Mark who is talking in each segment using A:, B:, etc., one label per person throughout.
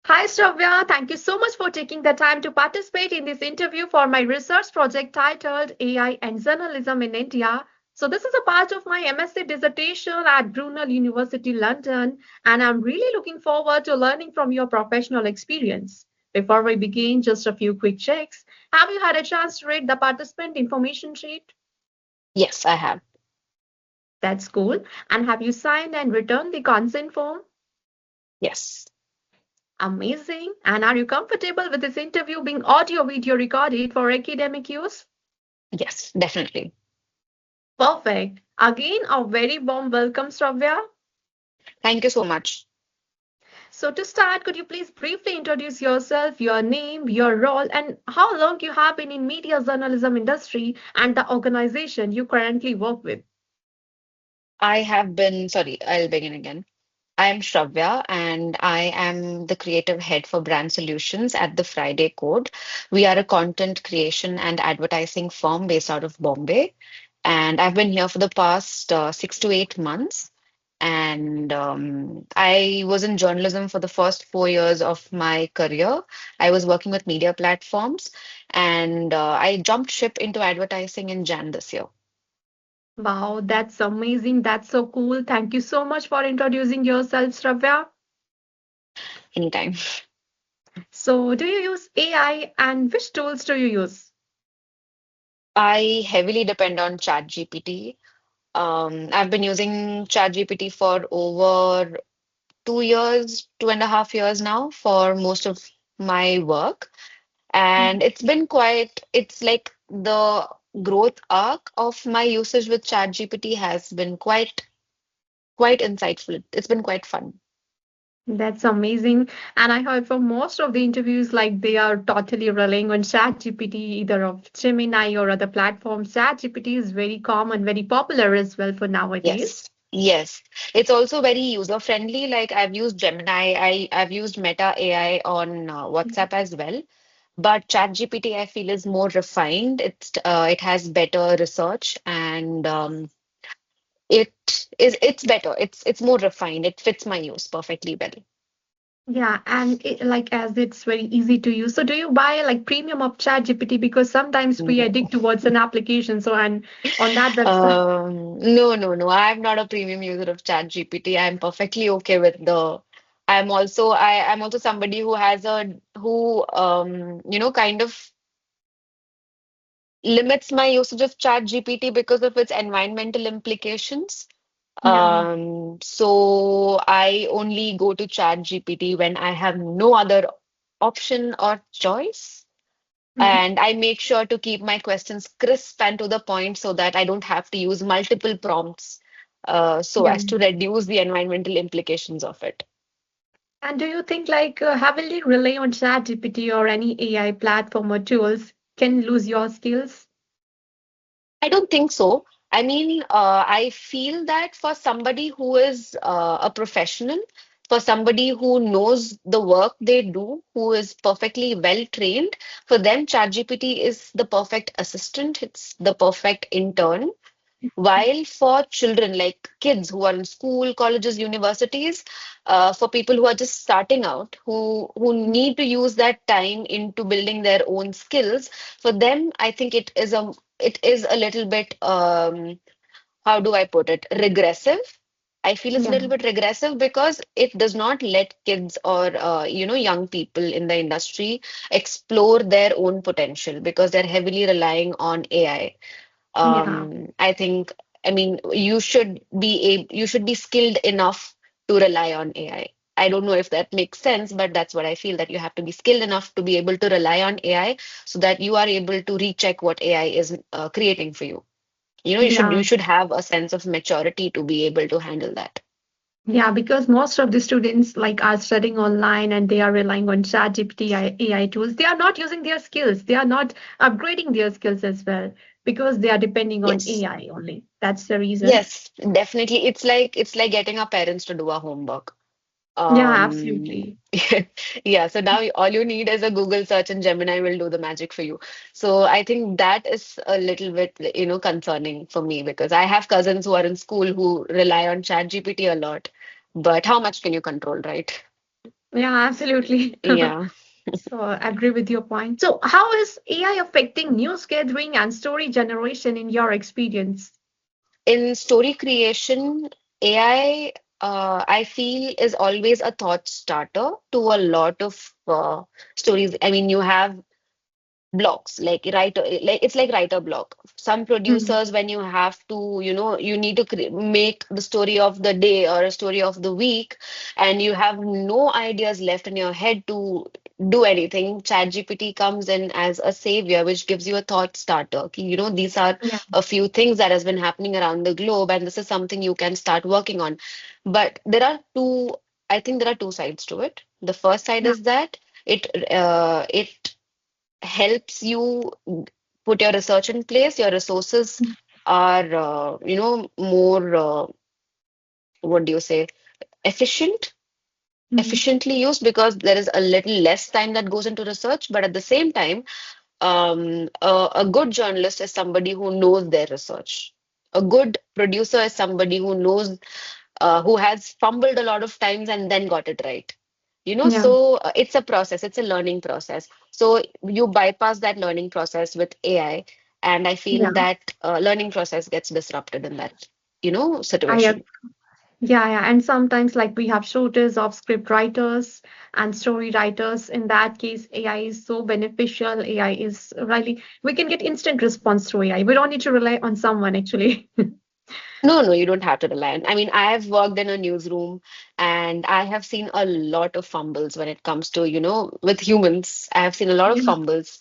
A: Hi, Shravya. Thank you so much for taking the time to participate in this interview for my research project titled AI and Journalism in India. So, this is a part of my MSc dissertation at Brunel University, London, and I'm really looking forward to learning from your professional experience. Before we begin, just a few quick checks. Have you had a chance to read the participant information sheet?
B: Yes, I have.
A: That's cool. And have you signed and returned the consent form?
B: Yes.
A: Amazing. And are you comfortable with this interview being audio video recorded for academic use?
B: Yes, definitely.
A: Perfect. Again, a very warm welcome, Shravya.
B: Thank you so much.
A: So, to start, could you please briefly introduce yourself, your name, your role, and how long you have been in media journalism industry and the organization you currently work with?
B: Sorry, I'll begin again. I am Shravya and I am the creative head for brand solutions at the Friday Code. We are a content creation and advertising firm based out of Bombay. And I've been here for the past 6 to 8 months. And I was in journalism for the first 4 years of my career. I was working with media platforms and I jumped ship into advertising in Jan this year.
A: Wow, that's amazing. That's so cool. Thank you so much for introducing yourself, Shravya.
B: Anytime.
A: So, do you use AI and which tools do you use?
B: I heavily depend on ChatGPT. I've been using ChatGPT for over 2 years, 2.5 years now for most of my work. And it's like the growth arc of my usage with ChatGPT has been quite insightful. It's been quite fun.
A: That's amazing. And I heard from most of the interviews, like they are totally relying on ChatGPT, either of Gemini or other platforms. ChatGPT is very common, very popular as well for nowadays.
B: Yes. Yes. It's also very user friendly. Like I've used Gemini, I've used Meta AI on WhatsApp as well. But ChatGPT, I feel, is more refined. It has better research and it's better. It's more refined. It fits my use perfectly well.
A: Yeah, and like as it's very easy to use. So do you buy like premium of ChatGPT because sometimes we
B: No.
A: addict towards an application. So and on that website.
B: No. I'm not a premium user of ChatGPT. I'm perfectly okay with the. I'm also somebody who has a who kind of limits my usage of ChatGPT because of its environmental implications.
A: Yeah.
B: So I only go to ChatGPT when I have no other option or choice.
A: Mhm.
B: And I make sure to keep my questions crisp and to the point so that I don't have to use multiple prompts, so
A: Yeah.
B: as to reduce the environmental implications of it.
A: And do you think like heavily rely on ChatGPT or any AI platform or tools can lose your skills?
B: I don't think so. I mean, I feel that for somebody who is a professional, for somebody who knows the work they do, who is perfectly well trained, for them, ChatGPT is the perfect assistant. It's the perfect intern. While for children, like kids who are in school, colleges, universities, for people who are just starting out, who need to use that time into building their own skills, for them, I think it is a little bit how do I put it, regressive. I feel it's a
A: Yeah.
B: little bit regressive because it does not let kids or young people in the industry explore their own potential because they're heavily relying on AI.
A: Yeah.
B: I think, I mean, you should be skilled enough to rely on AI. I don't know if that makes sense, but that's what I feel, that you have to be skilled enough to be able to rely on AI so that you are able to recheck what AI is creating for you. You
A: Yeah.
B: should have a sense of maturity to be able to handle that.
A: Yeah, because most of the students like are studying online and they are relying on ChatGPT AI tools. They are not using their skills. They are not upgrading their skills as well because they are depending on
B: Yes.
A: AI only. That's the reason.
B: Yes, definitely. It's like getting our parents to do our homework.
A: Yeah,
B: Um,
A: absolutely.
B: yeah, so now all you need is a Google search and Gemini will do the magic for you. So I think that is a little bit, concerning for me because I have cousins who are in school who rely on ChatGPT a lot. But how much can you control, right?
A: Yeah, absolutely.
B: Yeah.
A: So I agree with your point. So how is AI affecting news gathering and story generation in your experience?
B: In story creation, AI, I feel, is always a thought starter to a lot of stories. I mean, you have blocks like writer, like it's like writer block. Some
A: Hmm.
B: producers, when you have to, you need to make the story of the day or a story of the week, and you have no ideas left in your head to do anything. ChatGPT comes in as a savior, which gives you a thought starter. These are
A: Yeah,
B: a few things that has been happening around the globe, and this is something you can start working on. But I think there are two sides to it. The first side
A: yeah,
B: is that it helps you put your research in place. Your resources are, more, what do you say, efficient,
A: mm,
B: efficiently used because there is a little less time that goes into research. But at the same time, a good journalist is somebody who knows their research. A good producer is somebody who has fumbled a lot of times and then got it right.
A: yeah,
B: It's a process, it's a learning process. So you bypass that learning process with AI, and I feel
A: yeah.
B: that learning process gets disrupted in that,
A: I ag-
B: situation.
A: yeah, yeah. And sometimes like we have shortage of script writers and story writers. In that case, AI is so beneficial. AI is really we can get instant response through AI. We don't need to rely on someone actually.
B: No, no, you don't have to rely on. I mean, I have worked in a newsroom and I have seen a lot of fumbles when it comes to, with humans. I have seen a lot of
A: Yeah,
B: fumbles.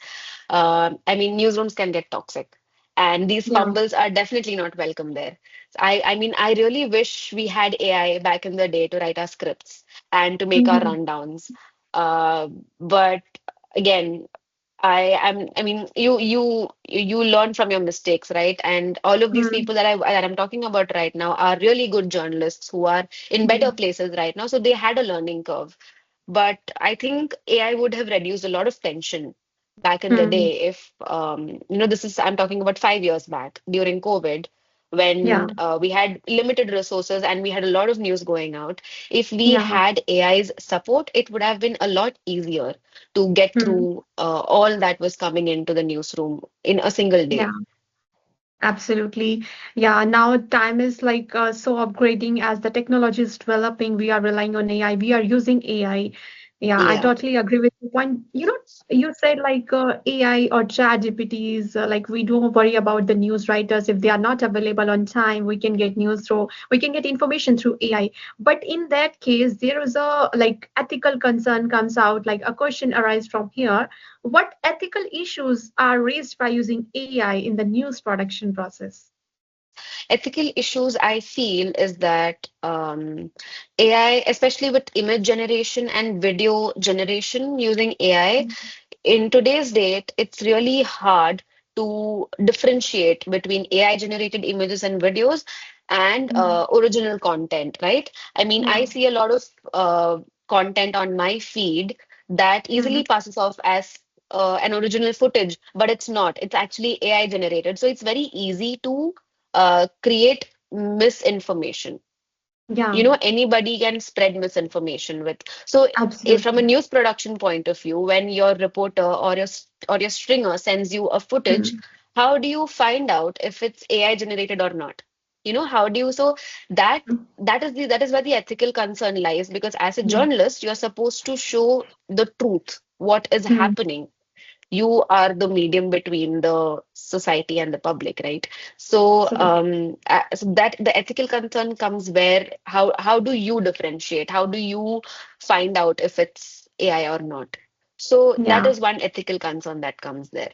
B: I mean, newsrooms can get toxic, and these
A: yeah.
B: fumbles are definitely not welcome there. I mean, I really wish we had AI back in the day to write our scripts and to make our
A: Mhm.
B: rundowns. But again, I mean, you learn from your mistakes, right? And all of these
A: Mm,
B: people that I'm talking about right now are really good journalists who are in better
A: mm,
B: places right now. So they had a learning curve. But I think AI would have reduced a lot of tension back in the
A: mm.
B: day if, I'm talking about 5 years back during COVID,
A: Yeah,
B: when we had limited resources and we had a lot of news going out. If we
A: yeah.
B: had AI's support, it would have been a lot easier to get
A: Mm,
B: through all that was coming into the newsroom in a single
A: yeah.
B: day.
A: Absolutely. Yeah, now time is like so upgrading as the technology is developing. We are relying on AI. We are using AI. Yeah, I
B: Yeah.
A: totally agree with you. One, you said like AI or chat GPTs, like we don't worry about the news writers. If they are not available on time, we can get information through AI. But in that case, there is a like ethical concern comes out, like a question arises from here. What ethical issues are raised by using AI in the news production process?
B: Ethical issues I feel is that AI, especially with image generation and video generation using AI, in today's date, it's really hard to differentiate between AI generated images and videos and
A: Mm,
B: original content, right? I mean, I
A: yeah.
B: see a lot of content on my feed that
A: Mhm.
B: easily passes off as an original footage, but it's not. It's actually AI generated. So it's very easy to create misinformation.
A: Yeah,
B: Anybody can spread misinformation with. So if from a
A: absolutely.
B: news production point of view, when your reporter or your stringer sends you a footage,
A: Mm,
B: how do you find out if it's AI generated or not? How do you so that
A: mm,
B: that is where the ethical concern lies, because as a
A: yeah.
B: journalist you're supposed to show the truth, what is
A: Mm,
B: happening. You are the medium between the society and the public, right? So,
A: absolutely.
B: so that the ethical concern comes where how do you differentiate? How do you find out if it's AI or not? So that
A: Yeah.
B: is one ethical concern that comes there.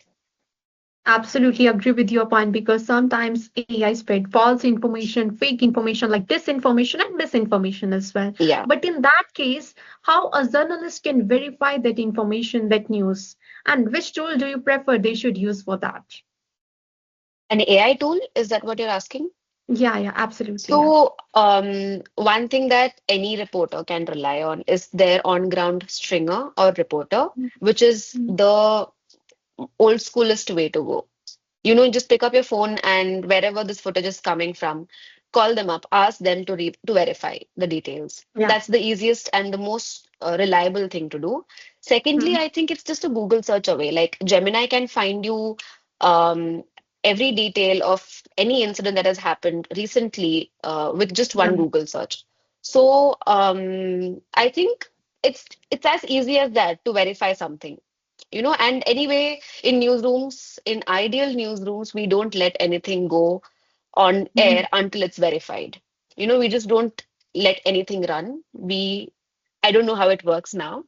A: Absolutely agree with your point because sometimes AI spread false information, fake information like disinformation and misinformation as well.
B: Yeah.
A: But in that case, how a journalist can verify that information, that news, and which tool do you prefer they should use for that?
B: An AI tool, is that what you're asking?
A: Yeah, yeah, absolutely. Yeah.
B: So, one thing that any reporter can rely on is their on-ground stringer or reporter,
A: Mm,
B: which is
A: mm,
B: the old schoolest way to go. Just pick up your phone, and wherever this footage is coming from, call them up, ask them to verify the details.
A: Yeah.
B: That's the easiest and the most reliable thing to do. Secondly,
A: Mm,
B: I think it's just a Google search away. Like Gemini can find you um, every detail of any incident that has happened recently with just
A: yeah.
B: one Google search. So I think it's as easy as that to verify something. And anyway, in newsrooms, in ideal newsrooms, we don't let anything go on
A: Mhm.
B: air until it's verified. We just don't let anything run. I don't know how it works now.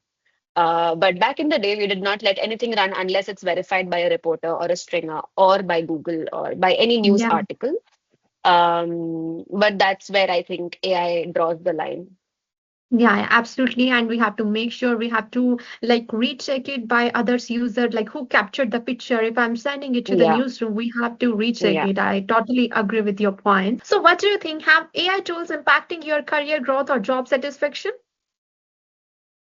B: But back in the day, we did not let anything run unless it's verified by a reporter or a stringer or by Google or by any news
A: Yeah.
B: article. But that's where I think AI draws the line.
A: Yeah, absolutely. And we have to make sure we have to like recheck it by others user, like who captured the picture. If I'm sending it to the
B: Yeah,
A: newsroom, we have to recheck
B: yeah.
A: it. I totally agree with your point. So what do you think? Have AI tools impacting your career growth or job satisfaction?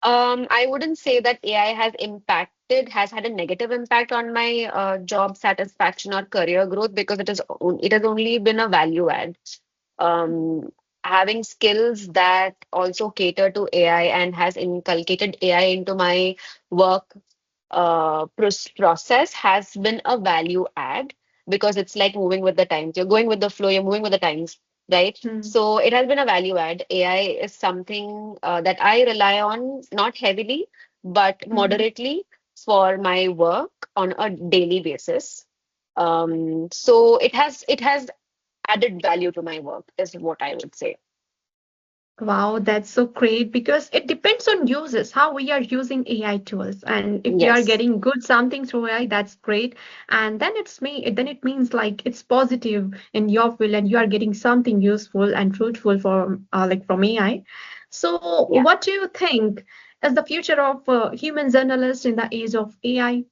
B: I wouldn't say that AI has had a negative impact on my job satisfaction or career growth because it has only been a value add. Um, Having skills that also cater to AI and has inculcated AI into my work process has been a value add because it's like moving with the times. You're going with the flow, you're moving with the times, right?
A: Hmm.
B: So it has been a value add. AI is something that I rely on, not heavily, but
A: Hmm.
B: moderately for my work on a daily basis. So it has added value to my work, is what I would say.
A: Wow, that's so great because it depends on users, how we are using AI tools. And if we are
B: Yes.
A: getting good something through AI, that's great. And then it means like it's positive in your field and you are getting something useful and fruitful from AI. So
B: Yeah.
A: what do you think is the future of human journalists in the age of AI?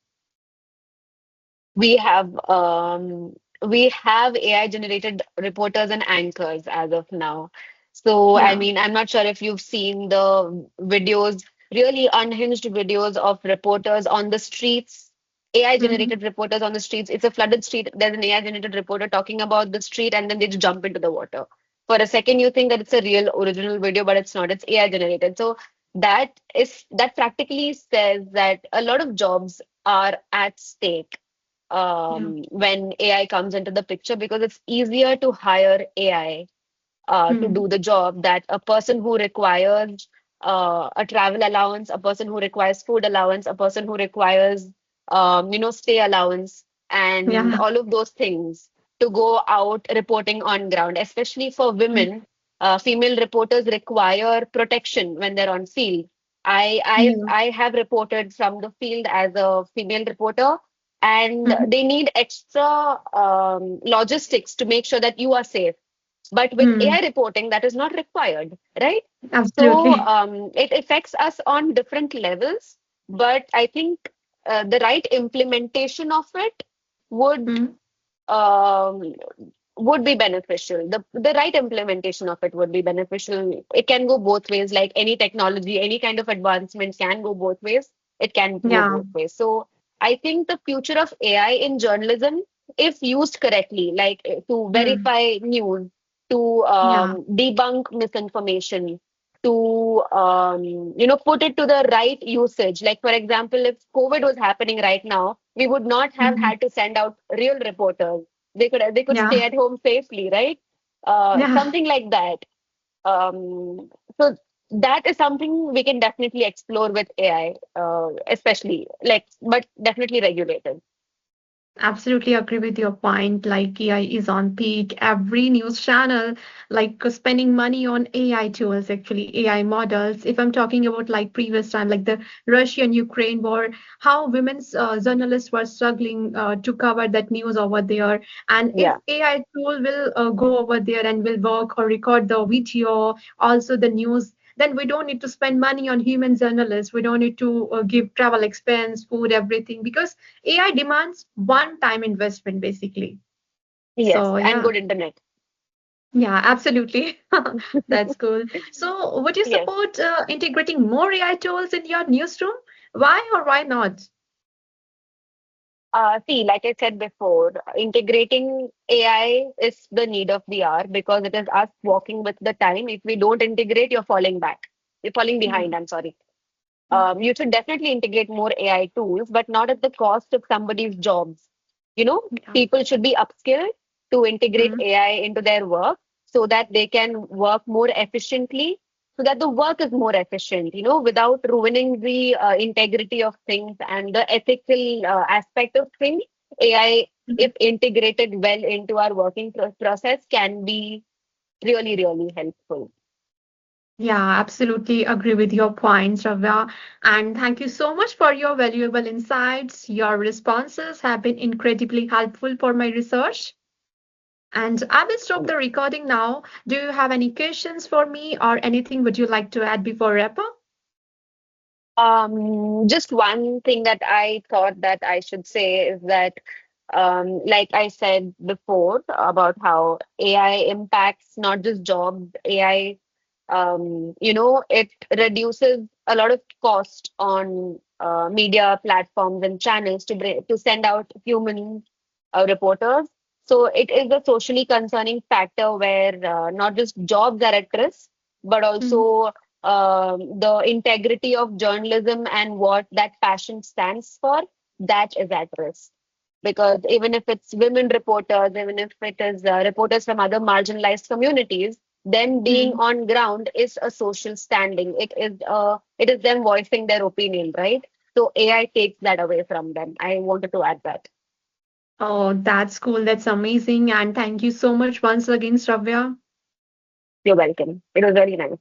B: We have AI generated reporters and anchors as of now. So I
A: Yeah.
B: mean, I'm not sure if you've seen the videos, really unhinged videos of reporters on the streets, AI
A: Hmm.
B: generated reporters on the streets. It's a flooded street. There's an AI generated reporter talking about the street, and then they just jump into the water. For a second, you think that it's a real original video, but it's not. It's AI generated. So that practically says that a lot of jobs are at stake
A: Yeah.
B: when AI comes into the picture because it's easier to hire AI to
A: Hmm.
B: do the job that a person who requires a travel allowance, a person who requires food allowance, a person who requires stay allowance, and
A: Yeah.
B: all of those things to go out reporting on ground, especially for
A: Hmm.
B: women. Female reporters require protection when they're on field.
A: Yeah.
B: I have reported from the field as a female reporter, and
A: Hmm.
B: they need extra logistics to make sure that you are safe, but with
A: Hmm.
B: AI reporting, that is not required, right? So
A: Absolutely.
B: it affects us on different levels, but I think the right implementation of it would
A: Hmm.
B: um, would be beneficial. The right implementation of it would be beneficial. It can go both ways, like any technology, any kind of advancement can go both ways. It can go
A: Yeah.
B: both ways. So I think the future of AI in journalism, if used correctly, like to
A: Hmm.
B: verify news, to
A: Yeah.
B: debunk misinformation, to put it to the right usage. Like for example, if COVID was happening right now, we would not have
A: Mhm.
B: had to send out real reporters. They could
A: Yeah.
B: stay at home safely, right?
A: Yeah.
B: Something like that. So that is something we can definitely explore with AI, especially like, but definitely regulated.
A: Absolutely agree with your point. Like AI is on peak. Every news channel, like spending money on AI tools, actually AI models. If I'm talking about like previous time, like the Russian-Ukraine war, how women's journalists were struggling to cover that news over there. And if
B: Yeah.
A: AI tool will go over there and will work or record the video, also the news, then we don't need to spend money on human journalists. We don't need to give travel expense, food, everything because AI demands one time investment basically.
B: Yes,
A: So
B: and
A: yeah,
B: good internet.
A: yeah, absolutely. That's cool. So would you
B: Yes.
A: support integrating more AI tools in your newsroom? Why or why not?
B: See, like I said before, integrating AI is the need of the hour because it is us walking with the time. If we don't integrate, you're falling back. You're falling behind,
A: Mm,
B: I'm sorry.
A: mm,
B: You should definitely integrate more AI tools, but not at the cost of somebody's jobs. You know,
A: yeah.
B: people should be upskilled to integrate
A: Mm,
B: AI into their work so that they can work more efficiently, so that the work is more efficient, without ruining the integrity of things and the ethical aspect of things. AI,
A: mm.
B: if integrated well into our working process, can be really, really helpful.
A: Yeah, absolutely agree with your points, Ravya. And thank you so much for your valuable insights. Your responses have been incredibly helpful for my research. And I will stop the recording now. Do you have any questions for me or anything would you like to add before wrap up?
B: Just one thing that I thought that I should say is that, like I said before about how AI impacts not just jobs, AI, it reduces a lot of cost on media platforms and channels to send out human reporters. So it is a socially concerning factor where not just jobs are at risk, but
A: Mm,
B: also the integrity of journalism and what that passion stands for, that is at risk. Because even if it's women reporters, even if it is reporters from other marginalized communities, them being
A: mm.
B: on ground is a social standing. It is them voicing their opinion, right? So AI takes that away from them. I wanted to add that.
A: Oh, that's cool. That's amazing. And thank you so much once again, Shravya.
B: You're welcome. It was very nice.